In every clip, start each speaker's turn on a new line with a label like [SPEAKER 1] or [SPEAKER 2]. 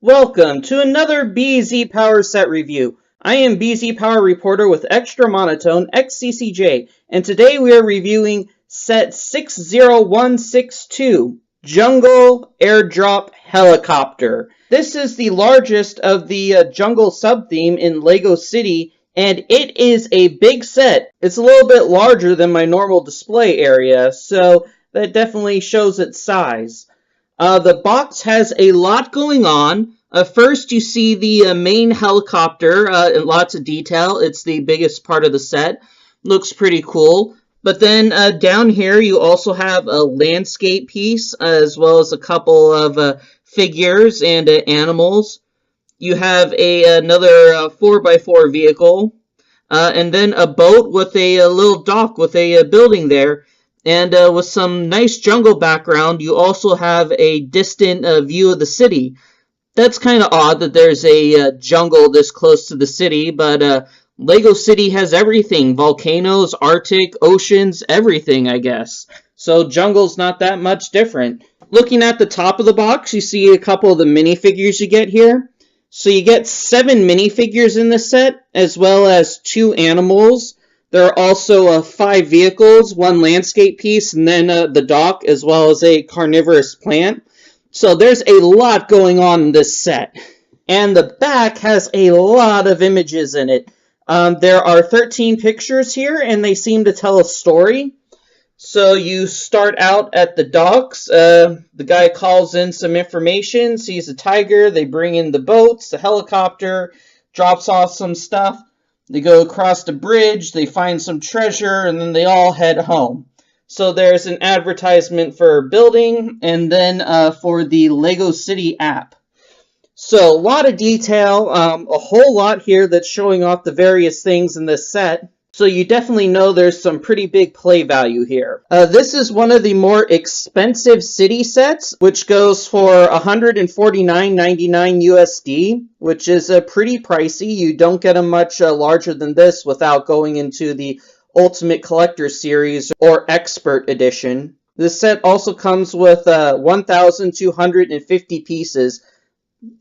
[SPEAKER 1] Welcome to another BZPower set review. I am BZPower reporter with Extra Monotone, Xccj, and today we are reviewing set 60162, Jungle Airdrop Helicopter. This is the largest of the jungle sub-theme in LEGO City, and it is a big set. It's a little bit larger than my normal display area, so that definitely shows its size. The box has a lot going on. First, you see the main helicopter in lots of detail. It's the biggest part of the set. Looks pretty cool. But then down here, you also have a landscape piece, as well as a couple of figures and animals. You have another 4x4 vehicle, and then a boat with a little dock with a building there. And with some nice jungle background, you also have a distant view of the city. That's kind of odd that there's a jungle this close to the city, but LEGO City has everything. Volcanoes, Arctic, oceans, everything, I guess. So jungle's not that much different. Looking at the top of the box, you see a couple of the minifigures you get here. So you get 7 minifigures in this set, as well as 2 animals. There are also 5 vehicles, 1 landscape piece, and then the dock, as well as a carnivorous plant. So there's a lot going on in this set. And the back has a lot of images in it. There are 13 pictures here, and they seem to tell a story. So you start out at the docks. The guy calls in some information, sees a tiger, they bring in the boats, the helicopter, drops off some stuff. They go across the bridge, they find some treasure, and then they all head home. So there's an advertisement for building, and then for the LEGO City app. So a lot of detail, a whole lot here that's showing off the various things in this set. So you definitely know there's some pretty big play value here. This is one of the more expensive city sets, which goes for $149.99 USD, which is pretty pricey. You don't get them much larger than this without going into the Ultimate Collector Series or Expert Edition. This set also comes with 1,250 pieces,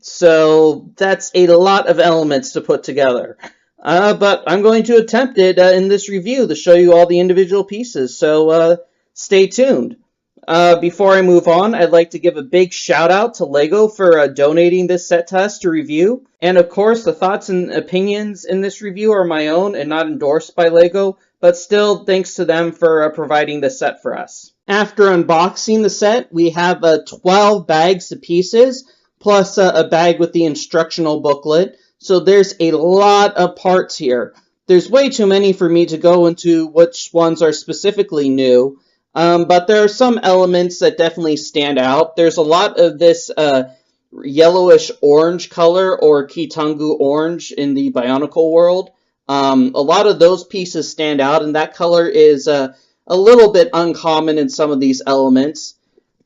[SPEAKER 1] so that's a lot of elements to put together. But I'm going to attempt it in this review to show you all the individual pieces, so stay tuned. Before I move on, I'd like to give a big shout out to LEGO for donating this set to us to review. And of course, the thoughts and opinions in this review are my own and not endorsed by LEGO, but still thanks to them for providing this set for us. After unboxing the set, we have 12 bags of pieces, plus a bag with the instructional booklet. So there's a lot of parts here. There's way too many for me to go into which ones are specifically new, but there are some elements that definitely stand out. There's a lot of this yellowish orange color, or Kitungu orange in the Bionicle world. A lot of those pieces stand out, and that color is a little bit uncommon in some of these elements.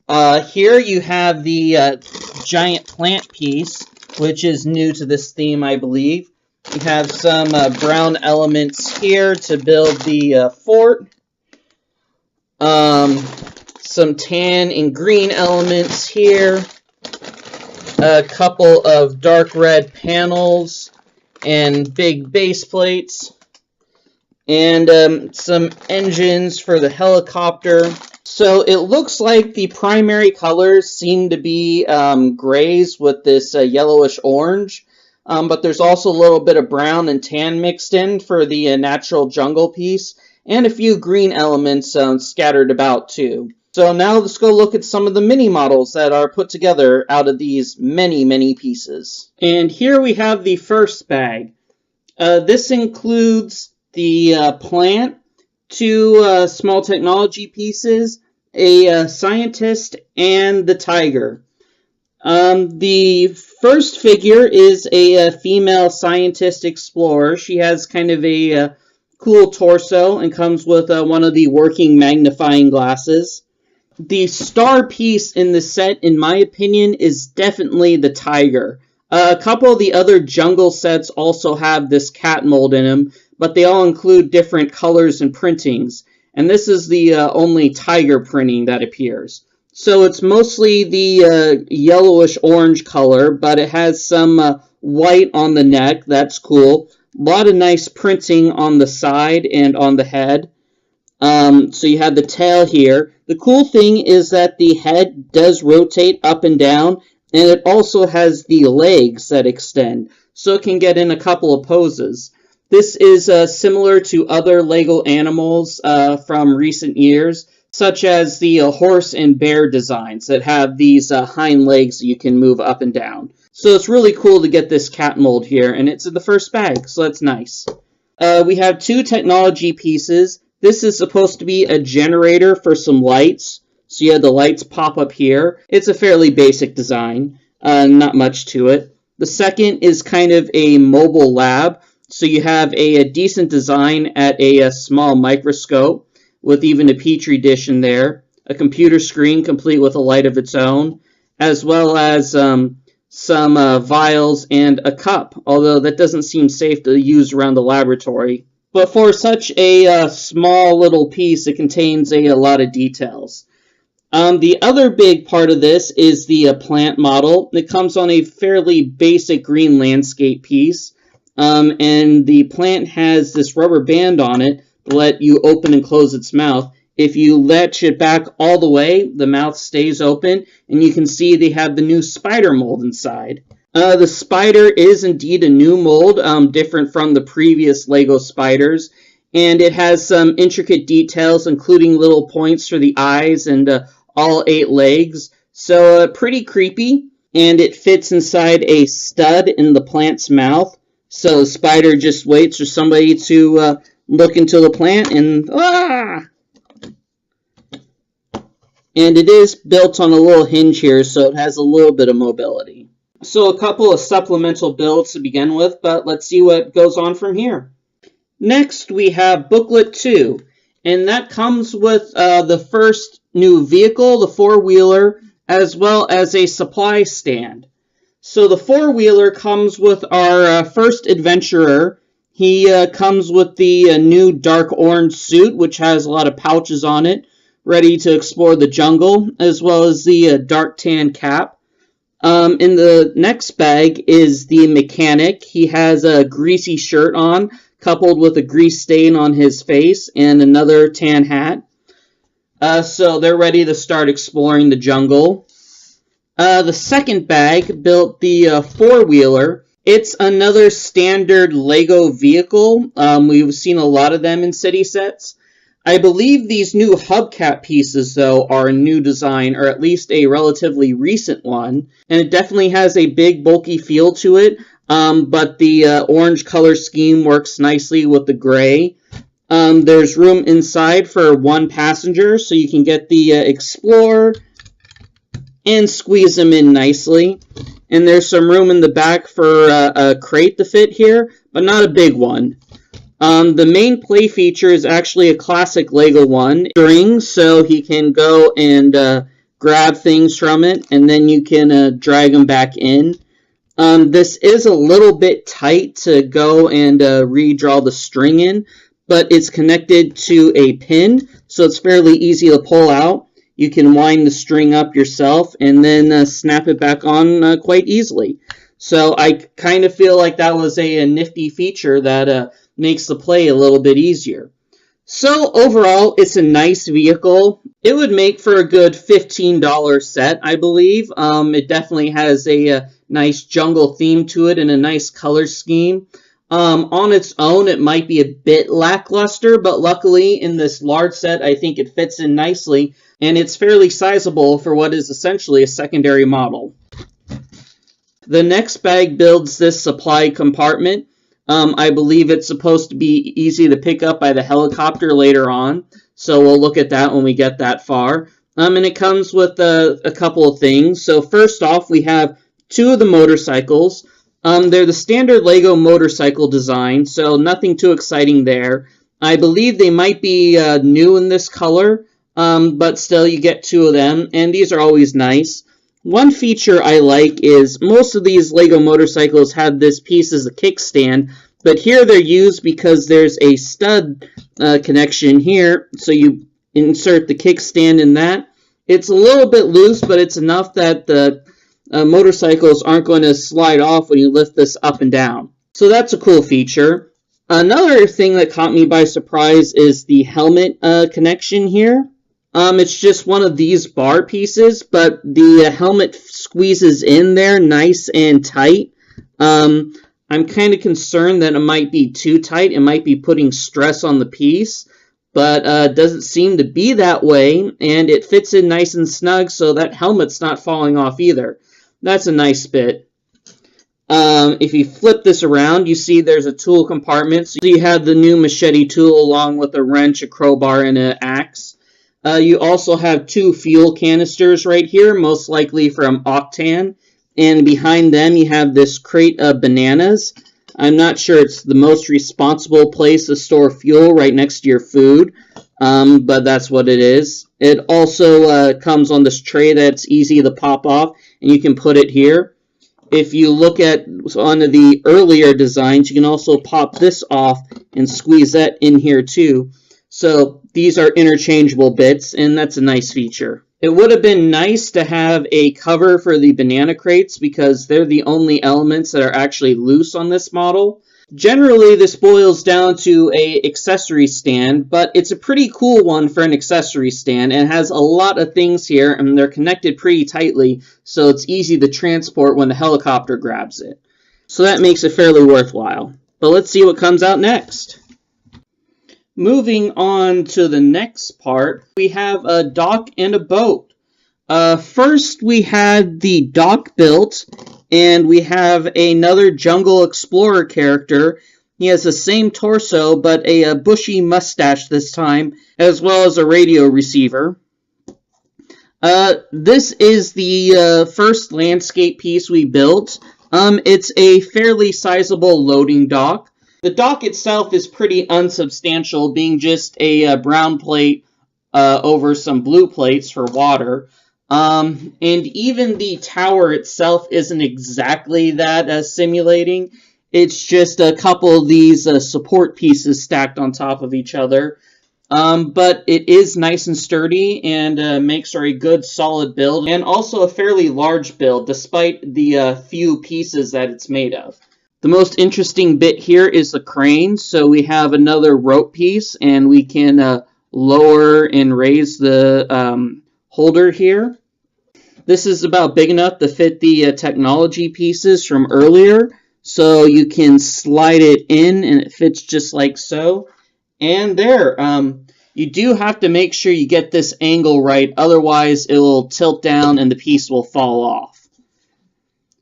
[SPEAKER 1] Here you have the giant plant piece, which is new to this theme, I believe. You have some brown elements here to build the fort. Some tan and green elements here. A couple of dark red panels and big base plates. And some engines for the helicopter. So it looks like the primary colors seem to be grays with this yellowish orange, but there's also a little bit of brown and tan mixed in for the natural jungle piece, and a few green elements scattered about too. So now let's go look at some of the mini models that are put together out of these many pieces. And here we have the first bag. This includes the plant, 2 small technology pieces, a scientist, and the tiger. The first figure is a female scientist explorer. She has kind of a cool torso and comes with one of the working magnifying glasses. The star piece in the set, in my opinion, is definitely the tiger. A couple of the other jungle sets also have this cat mold in them, but they all include different colors and printings. And this is the only tiger printing that appears. So it's mostly the yellowish orange color, but it has some white on the neck. That's cool. A lot of nice printing on the side and on the head. So you have the tail here. The cool thing is that the head does rotate up and down, and it also has the legs that extend, so it can get in a couple of poses. This is similar to other Lego animals from recent years, such as the horse and bear designs that have these hind legs that you can move up and down. So it's really cool to get this cat mold here, and it's in the first bag, so that's nice. We have two technology pieces. This is supposed to be a generator for some lights. So you have the lights pop up here. It's a fairly basic design, not much to it. The second is kind of a mobile lab. So you have a decent design at a small microscope with even a petri dish in there, a computer screen complete with a light of its own, as well as some vials and a cup, although that doesn't seem safe to use around the laboratory. But for such a small little piece, it contains a lot of details. The other big part of this is the plant model. It comes on a fairly basic green landscape piece, and the plant has this rubber band on it to let you open and close its mouth. If you latch it back all the way, the mouth stays open, and you can see they have the new spider mold inside. The spider is indeed a new mold, different from the previous Lego spiders, and it has some intricate details, including little points for the eyes and all 8 legs, so pretty creepy, and it fits inside a stud in the plant's mouth, so the spider just waits for somebody to look into the plant, and And it is built on a little hinge here, so it has a little bit of mobility. So a couple of supplemental builds to begin with, but let's see what goes on from here. Next, we have Booklet 2, and that comes with the first new vehicle, the 4-wheeler, as well as a supply stand. So the 4-wheeler comes with our first adventurer. He comes with the new dark orange suit, which has a lot of pouches on it, ready to explore the jungle, as well as the dark tan cap. In the next bag is the mechanic. He has a greasy shirt on, coupled with a grease stain on his face and another tan hat. So they're ready to start exploring the jungle. The second bag built the 4-wheeler. It's another standard Lego vehicle. We've seen a lot of them in city sets. I believe these new hubcap pieces, though, are a new design, or at least a relatively recent one, and it definitely has a big, bulky feel to it, but the orange color scheme works nicely with the gray. There's room inside for 1 passenger, so you can get the Explorer and squeeze them in nicely. And there's some room in the back for a crate to fit here, but not a big one. The main play feature is actually a classic Lego one, string, so he can go and grab things from it, and then you can drag them back in. This is a little bit tight to go and redraw the string in, but it's connected to a pin, so it's fairly easy to pull out. You can wind the string up yourself and then snap it back on quite easily. So I kind of feel like that was a nifty feature that makes the play a little bit easier. So overall, it's a nice vehicle. It would make for a good $15 set, I believe. It definitely has a nice jungle theme to it and a nice color scheme. On its own, it might be a bit lackluster, but luckily in this large set, I think it fits in nicely, and it's fairly sizable for what is essentially a secondary model. The next bag builds this supply compartment. I believe it's supposed to be easy to pick up by the helicopter later on, so we'll look at that when we get that far. And it comes with a couple of things. So first off, we have 2 of the motorcycles. They're the standard Lego motorcycle design, so nothing too exciting there. I believe they might be new in this color, but still you get 2 of them, and these are always nice. One feature I like is most of these Lego motorcycles have this piece as a kickstand, but here they're used because there's a stud connection here, so you insert the kickstand in that, It's a little bit loose, but it's enough that the motorcycles aren't going to slide off when you lift this up and down. So that's a cool feature. Another thing that caught me by surprise is the helmet connection here. It's just one of these bar pieces, but the helmet squeezes in there nice and tight. I'm kind of concerned that it might be too tight. It might be putting stress on the piece, but it doesn't seem to be that way, and it fits in nice and snug, so that helmet's not falling off either. That's a nice bit. If you flip this around, you see there's a tool compartment. So you have the new machete tool along with a wrench, a crowbar, and an axe. You also have 2 fuel canisters right here, most likely from Octan. And behind them you have this crate of bananas. I'm not sure it's the most responsible place to store fuel right next to your food, but that's what it is. It also comes on this tray that's easy to pop off, and you can put it here. If you look at one of the earlier designs, you can also pop this off and squeeze that in here too. So these are interchangeable bits, and that's a nice feature. It would have been nice to have a cover for the banana crates because they're the only elements that are actually loose on this model. Generally, this boils down to an accessory stand, but it's a pretty cool one for an accessory stand and has a lot of things here, and they're connected pretty tightly, so it's easy to transport when the helicopter grabs it. So that makes it fairly worthwhile. But let's see what comes out next. Moving on to the next part, we have a dock and a boat. First, we had the dock built, and we have another Jungle Explorer character. He has the same torso, but a bushy mustache this time, as well as a radio receiver. This is the first landscape piece we built. It's a fairly sizable loading dock. The dock itself is pretty unsubstantial, being just a brown plate over some blue plates for water. And even the tower itself isn't exactly that simulating. It's just a couple of these support pieces stacked on top of each other. But it is nice and sturdy and makes for a good solid build, and also a fairly large build despite the few pieces that it's made of. The most interesting bit here is the crane. So we have another rope piece, and we can lower and raise the holder here. This is about big enough to fit the technology pieces from earlier. So you can slide it in, and it fits just like so. And there, you do have to make sure you get this angle right, otherwise it will tilt down and the piece will fall off.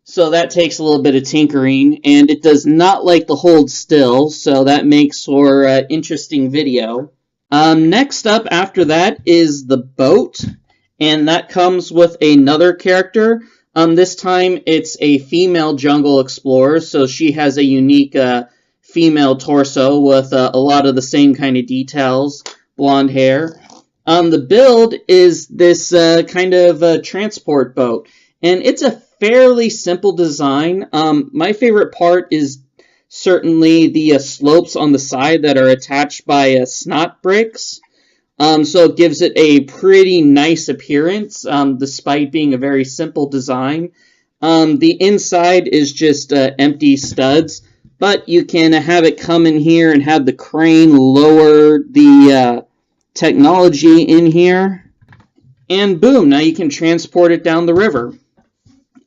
[SPEAKER 1] So that takes a little bit of tinkering, and it does not like to hold still, so that makes for interesting video. Next up after that is the boat, and that comes with another character. This time it's a female jungle explorer, so she has a unique female torso with a lot of the same kind of details, blonde hair. The build is this kind of transport boat, and it's a fairly simple design. My favorite part is certainly the slopes on the side that are attached by snot bricks. So it gives it a pretty nice appearance, despite being a very simple design. The inside is just empty studs, but you can have it come in here and have the crane lower the technology in here. And boom, now you can transport it down the river.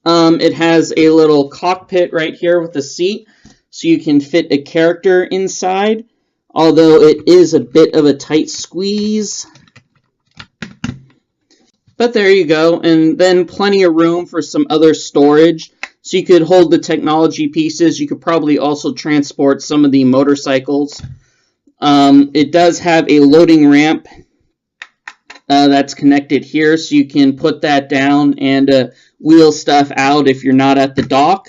[SPEAKER 1] It has a little cockpit right here with a seat, so you can fit a character inside, although it is a bit of a tight squeeze. But there you go, and then plenty of room for some other storage, so you could hold the technology pieces. You could probably also transport some of the motorcycles. It does have a loading ramp that's connected here, so you can put that down and wheel stuff out if you're not at the dock.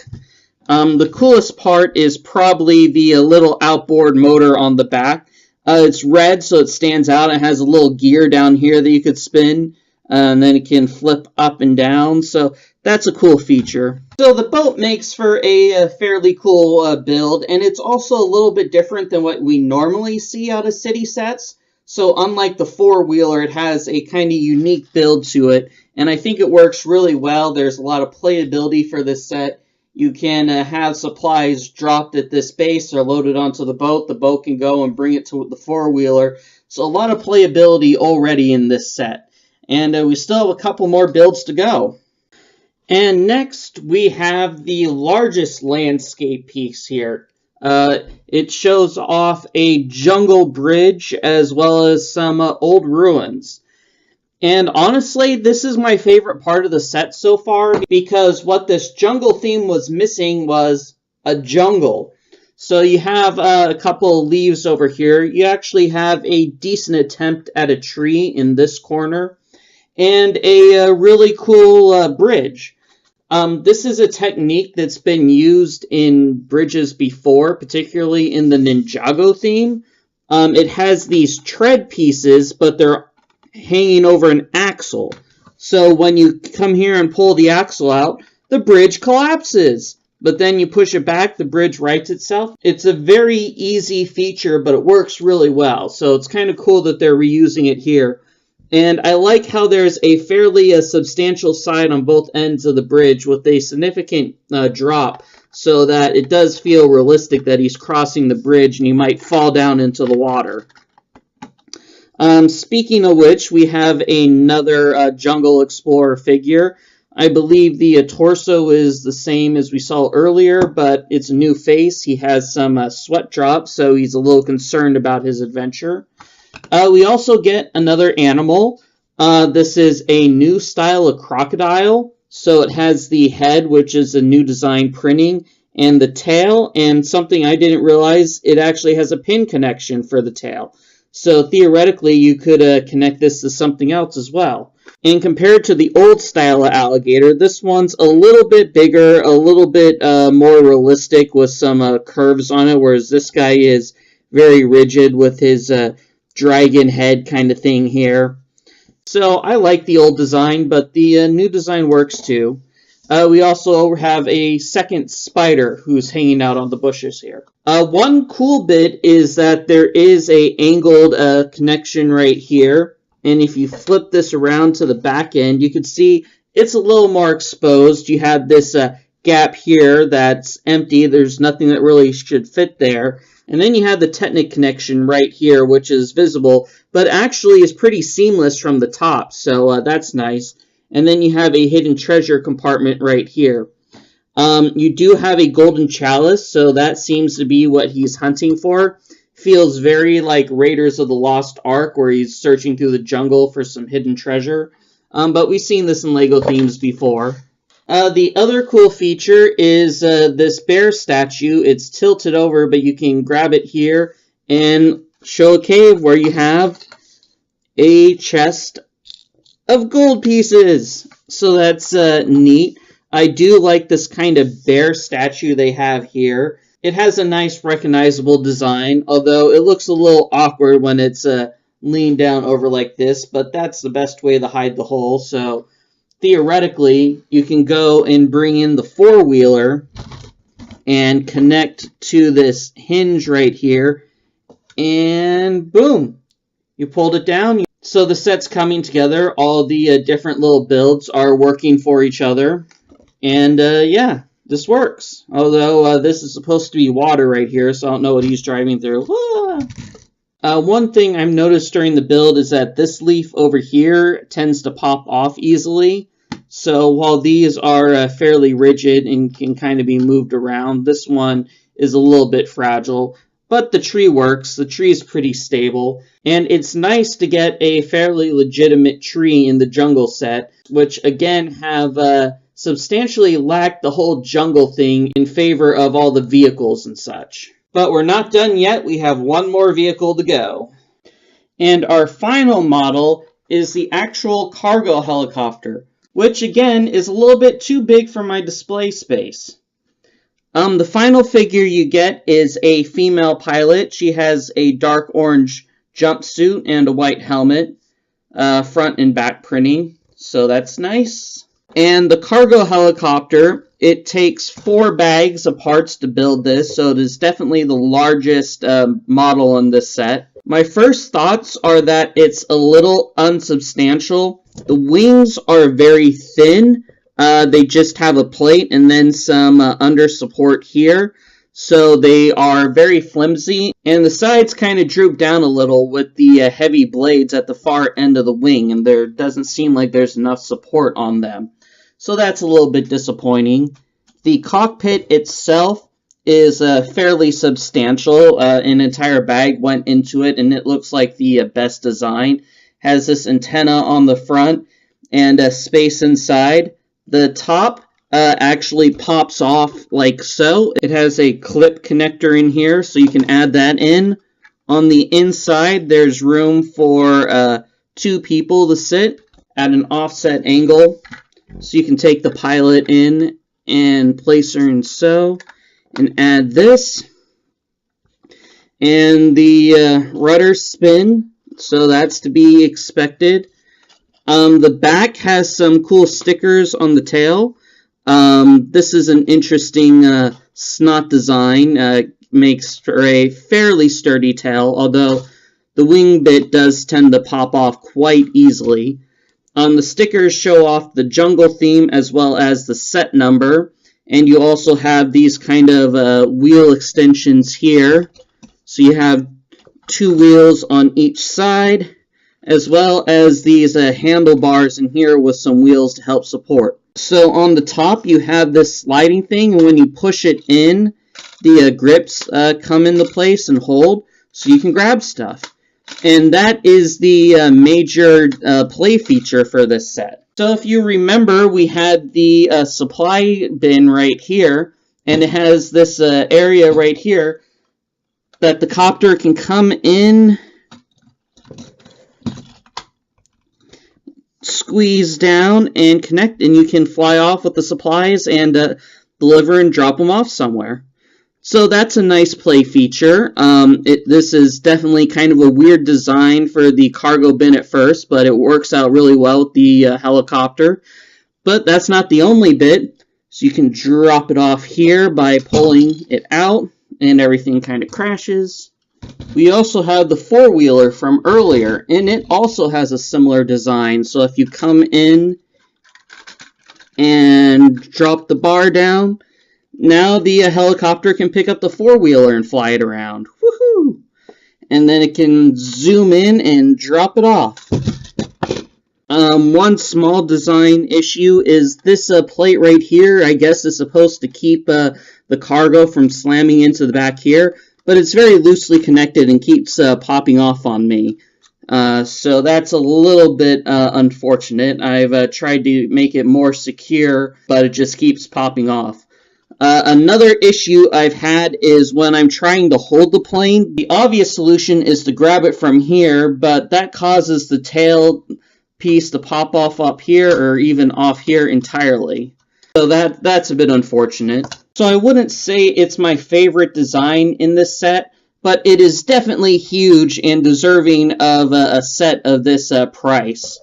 [SPEAKER 1] The coolest part is probably the little outboard motor on the back. It's red, so it stands out. It has a little gear down here that you could spin, and then it can flip up and down. So that's a cool feature. So the boat makes for a fairly cool build, and it's also a little bit different than what we normally see out of city sets. So unlike the four-wheeler, it has a kind of unique build to it, and I think it works really well. There's a lot of playability for this set. You can have supplies dropped at this base or loaded onto the boat. The boat can go and bring it to the four-wheeler. So a lot of playability already in this set. And we still have a couple more builds to go. And next we have the largest landscape piece here. It shows off a jungle bridge as well as some old ruins. And honestly, this is my favorite part of the set so far, because what this jungle theme was missing was a jungle. So you have a couple of leaves over here. You actually have a decent attempt at a tree in this corner, and a really cool bridge. This is a technique that's been used in bridges before, particularly in the Ninjago theme. It has these tread pieces, but they're hanging over an axle. So when you come here and pull the axle out, the bridge collapses. But then you push it back, the bridge rights itself. It's a very easy feature, but it works really well. So it's kind of cool that they're reusing it here. And I like how there's a fairly substantial side on both ends of the bridge with a significant drop, so that it does feel realistic that he's crossing the bridge and he might fall down into the water. Speaking of which, we have another Jungle Explorer figure. I believe the torso is the same as we saw earlier, but it's a new face. He has some sweat drops, so he's a little concerned about his adventure. We also get another animal. This is a new style of crocodile. So it has the head, which is a new design printing, and the tail, and something I didn't realize, it actually has a pin connection for the tail. So theoretically, you could connect this to something else as well. And compared to the old style of alligator, this one's a little bit bigger, a little bit more realistic with some curves on it, whereas this guy is very rigid with his dragon head kind of thing here. So I like the old design, but the new design works too. We also have a second spider who's hanging out on the bushes here. One cool bit is that there is a angled connection right here, and if you flip this around to the back end, you can see it's a little more exposed. You have this gap here that's empty. There's nothing that really should fit there. And then you have the Technic connection right here, which is visible, but actually is pretty seamless from the top, so that's nice. And then you have a hidden treasure compartment right here. You do have a golden chalice, so that seems to be what he's hunting for. Feels very like Raiders of the Lost Ark, where he's searching through the jungle for some hidden treasure. But we've seen this in LEGO themes before. The other cool feature is this bear statue. It's tilted over, but you can grab it here and show a cave where you have a chest of gold pieces. So that's neat. I do like this kind of bear statue they have here. It has a nice recognizable design, although it looks a little awkward when it's leaned down over like this, but that's the best way to hide the hole. So theoretically, you can go and bring in the four-wheeler and connect to this hinge right here, and boom, you pulled it down. So the set's coming together. All the different little builds are working for each other, and yeah, this works. Although this is supposed to be water right here, so I don't know what he's driving through. One thing I've noticed during the build is that this leaf over here tends to pop off easily. So while these are fairly rigid and can kind of be moved around, this one is a little bit fragile. But the tree works. The tree is pretty stable. And it's nice to get a fairly legitimate tree in the jungle set, which again have substantially lacked the whole jungle thing in favor of all the vehicles and such. But we're not done yet. We have one more vehicle to go. And our final model is the actual cargo helicopter, which again is a little bit too big for my display space. The final figure you get is a female pilot. She has a dark orange jumpsuit and a white helmet, front and back printing, so that's nice. And the cargo helicopter, it takes 4 bags of parts to build this, so it is definitely the largest model in this set. My first thoughts are that it's a little unsubstantial. The wings are very thin. They just have a plate and then some under support here. So they are very flimsy, and the sides kind of droop down a little with the heavy blades at the far end of the wing, and there doesn't seem like there's enough support on them. So that's a little bit disappointing. The cockpit itself is fairly substantial. An entire bag went into it, and it looks like the best design. Has this antenna on the front and space inside. The top actually pops off like so. It has a clip connector in here, so you can add that in. On the inside, there's room for 2 people to sit at an offset angle. So you can take the pilot in and place her in so, and add this. And the rudder spin, so that's to be expected. The back has some cool stickers on the tail. This is an interesting snot design. Makes for a fairly sturdy tail, although the wing bit does tend to pop off quite easily. The stickers show off the jungle theme as well as the set number, and you also have these kind of wheel extensions here. So you have 2 wheels on each side, as well as these handlebars in here with some wheels to help support. So on the top you have this sliding thing, and when you push it in, the grips come into place and hold, so you can grab stuff. And that is the major play feature for this set. So if you remember, we had the supply bin right here, and it has this area right here that the copter can come in, squeeze down, and connect, and you can fly off with the supplies and deliver and drop them off somewhere. So that's a nice play feature. This is definitely kind of a weird design for the cargo bin at first, but it works out really well with the helicopter. But that's not the only bit. So you can drop it off here by pulling it out, and everything kind of crashes. We also have the 4-wheeler from earlier, and it also has a similar design. So if you come in and drop the bar down, now the helicopter can pick up the 4-wheeler and fly it around. Woohoo! And then it can zoom in and drop it off. One small design issue is this plate right here, I guess, is supposed to keep the cargo from slamming into the back here, but it's very loosely connected and keeps popping off on me. So that's a little bit unfortunate. I've tried to make it more secure, but it just keeps popping off. Another issue I've had is when I'm trying to hold the plane. The obvious solution is to grab it from here, but that causes the tail piece to pop off up here or even off here entirely. So that's a bit unfortunate. So I wouldn't say it's my favorite design in this set, but it is definitely huge and deserving of a set of this price.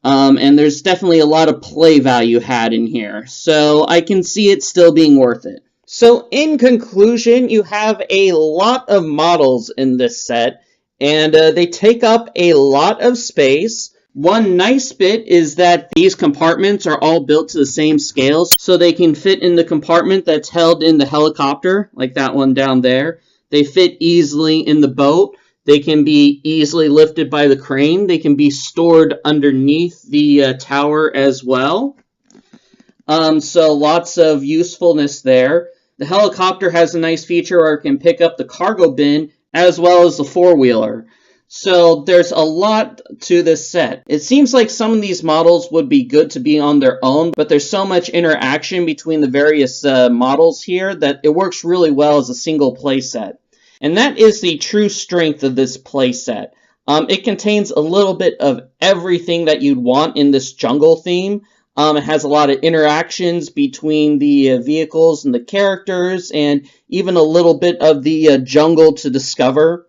[SPEAKER 1] And there's definitely a lot of play value had in here, so I can see it still being worth it. So in conclusion, you have a lot of models in this set, and they take up a lot of space. One nice bit is that these compartments are all built to the same scales, so they can fit in the compartment that's held in the helicopter, like that one down there. They fit easily in the boat. They can be easily lifted by the crane. They can be stored underneath the tower as well. So lots of usefulness there. The helicopter has a nice feature where it can pick up the cargo bin as well as the 4-wheeler. So there's a lot to this set. It seems like some of these models would be good to be on their own, but there's so much interaction between the various models here that it works really well as a single play set. And that is the true strength of this playset. It contains a little bit of everything that you'd want in this jungle theme. It has a lot of interactions between the vehicles and the characters, and even a little bit of the jungle to discover.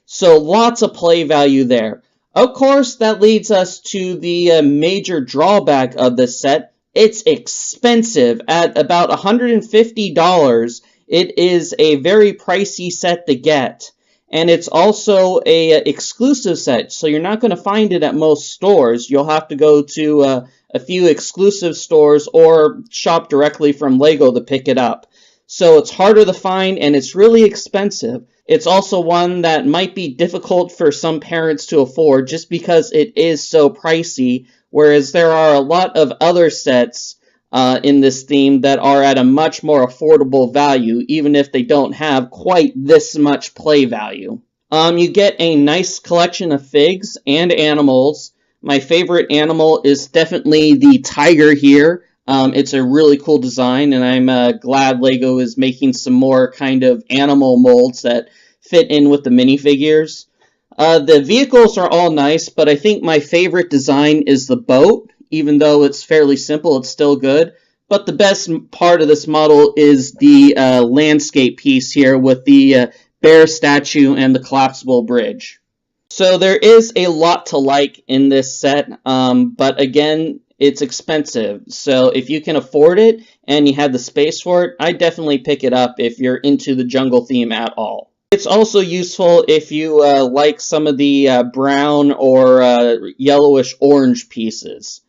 [SPEAKER 1] So lots of play value there. Of course, that leads us to the major drawback of this set. It's expensive at about $150. It is a very pricey set to get, And it's also a exclusive set, so you're not going to find it at most stores. You'll have to go to a few exclusive stores or shop directly from LEGO to pick it up. So it's harder to find and it's really expensive. It's also one that might be difficult for some parents to afford just because it is so pricey, whereas there are a lot of other sets in this theme that are at a much more affordable value, even if they don't have quite this much play value. You get a nice collection of figs and animals. My favorite animal is definitely the tiger here. It's a really cool design, and I'm glad LEGO is making some more kind of animal molds that fit in with the minifigures. The vehicles are all nice, but I think my favorite design is the boat. Even though it's fairly simple, it's still good. But the best part of this model is the landscape piece here with the bear statue and the collapsible bridge. So there is a lot to like in this set, but again, it's expensive. So if you can afford it and you have the space for it, I definitely pick it up if you're into the jungle theme at all. It's also useful if you like some of the brown or yellowish orange pieces.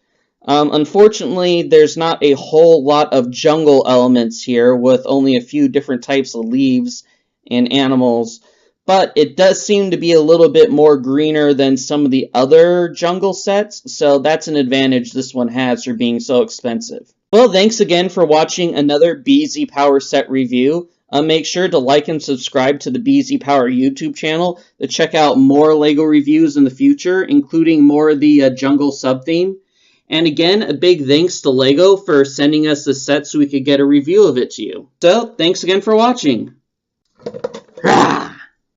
[SPEAKER 1] Unfortunately, there's not a whole lot of jungle elements here with only a few different types of leaves and animals, but it does seem to be a little bit more greener than some of the other jungle sets, so that's an advantage this one has for being so expensive. Well, thanks again for watching another BZPower set review. Make sure to like and subscribe to the BZPower YouTube channel to check out more LEGO reviews in the future, including more of the jungle sub-theme. And again, a big thanks to LEGO for sending us this set so we could get a review of it to you. So, thanks again for watching. Rah!